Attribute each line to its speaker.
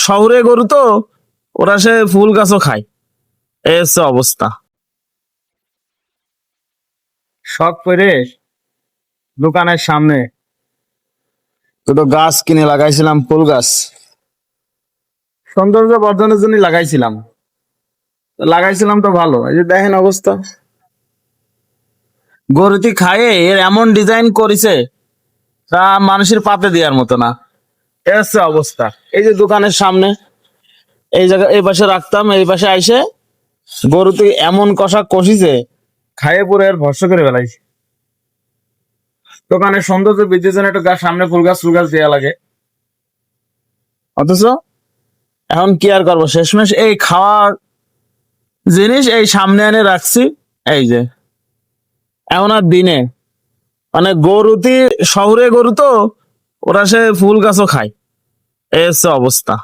Speaker 1: শহরে গরু তো, ওরা সে ফুল গাছও খায়। এই হচ্ছে অবস্থা। শখ করে দোকানের সামনে দুটো গাছ কিনে লাগাইছিলাম, ফুল গাছ, সৌন্দর্য বর্ধনের জন্য লাগাইছিলাম। লাগাইছিলাম তো ভালো, এই যে দেখেন অবস্থা। গরুটি খায়ে এর এমন ডিজাইন করেছে, তা মানুষের পাতে দেওয়ার মতো না। এ হচ্ছে অবস্থা। এই যে দোকানের সামনে এই জায়গা, এই পাশে রাখতাম, এই পাশে আইসে গরুটি এমন কষা কষিছে, খাইয়ে পুরো এর ভর্ষ করে ফেলাইছে। দোকানের সৌন্দর্য বৃদ্ধির জন্য একটু সামনে ফুল গাছ দেওয়া লাগে, অথচ এখন কি আর করবো, শেষমেশ এই খাওয়ার জিনিস এই সামনে এনে রাখছি। এই যে এখন আর দিনে মানে গরুটি, শহরে গরু তো, ওরা সে ফুল গাছও খায়। এই হচ্ছে অবস্থা।